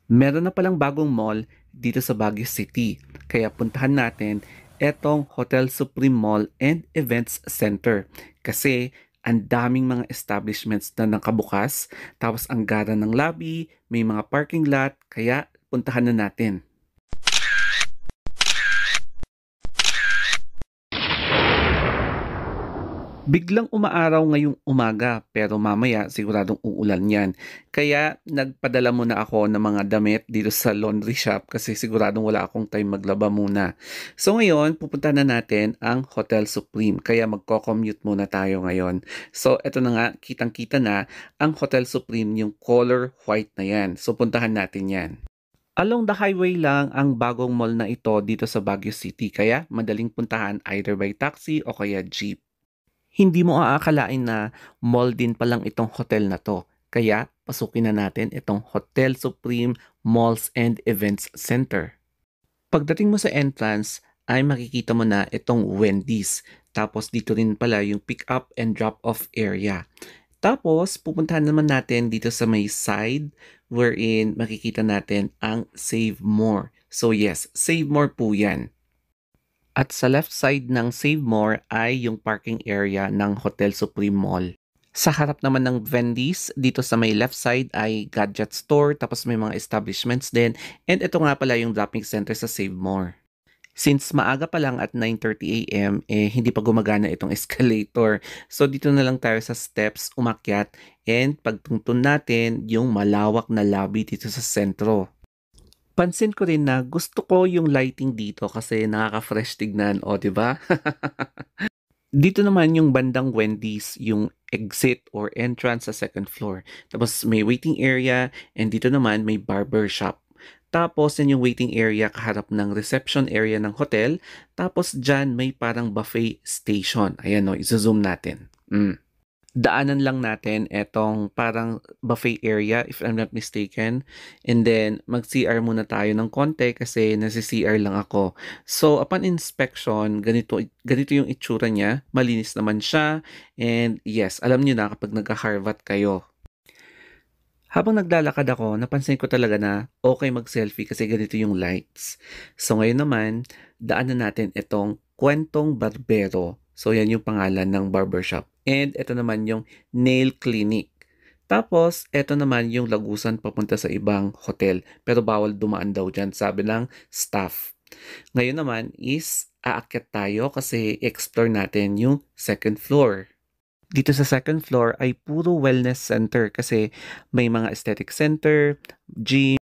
Meron na palang bagong mall dito sa Baguio City. Kaya puntahan natin etong Hotel Supreme Mall and Events Center. Kasi ang daming mga establishments na nakabukas, tapos ang gara ng lobby, may mga parking lot, kaya puntahan na natin. Biglang umaaraw ngayong umaga pero mamaya siguradong uulan yan. Kaya nagpadala muna ako ng mga damit dito sa laundry shop kasi siguradong wala akong time maglaba muna. So ngayon, pupunta na natin ang Hotel Supreme. Kaya magko-commute muna tayo ngayon. So eto na nga, kitang-kita na ang Hotel Supreme, yung color white na yan. So puntahan natin yan. Along the highway lang ang bagong mall na ito dito sa Baguio City. Kaya madaling puntahan either by taxi o kaya jeep. Hindi mo aakalain na mall din palang itong hotel na 'to. Kaya pasukin na natin itong Hotel Supreme Malls and Events Center. Pagdating mo sa entrance ay makikita mo na itong Wendy's. Tapos dito rin pala yung pick up and drop off area. Tapos pupuntahan naman natin dito sa may side wherein makikita natin ang Save More. So yes, Save More po 'yan. At sa left side ng Save More ay yung parking area ng Hotel Supreme Mall. Sa harap naman ng Wendy's, dito sa may left side ay gadget store, tapos may mga establishments din. And ito nga pala yung dropping center sa Save More. Since maaga pa lang at 9:30 AM, hindi pa gumagana itong escalator. So dito na lang tayo sa steps, umakyat, and pagtungtun natin yung malawak na lobby dito sa sentro. Pansin ko rin na gusto ko yung lighting dito kasi nakaka-fresh tignan, o 'di ba? Dito naman yung bandang Wendy's, yung exit or entrance sa second floor. Tapos may waiting area and dito naman may barber shop. Tapos yan yung waiting area kaharap ng reception area ng hotel. Tapos dyan may parang buffet station. Ayan o, izo-zoom natin. Daanan lang natin etong parang buffet area if I'm not mistaken. And then mag-CR muna tayo ng konti kasi nasi-CR lang ako. So upon inspection, ganito yung itsura niya. Malinis naman siya. And yes, alam niyo na kapag nagka-Harvat kayo. Habang naglalakad ako, napansin ko talaga na okay mag-selfie kasi ganito yung lights. So ngayon naman, daanan natin itong Kwentong Barbero. So yan yung pangalan ng barbershop. And ito naman yung nail clinic. Tapos, ito naman yung lagusan papunta sa ibang hotel. Pero bawal dumaan daw dyan, sabi ng staff. Ngayon naman is aakyat tayo kasi explore natin yung second floor. Dito sa second floor ay puro wellness center kasi may mga aesthetic center, gym,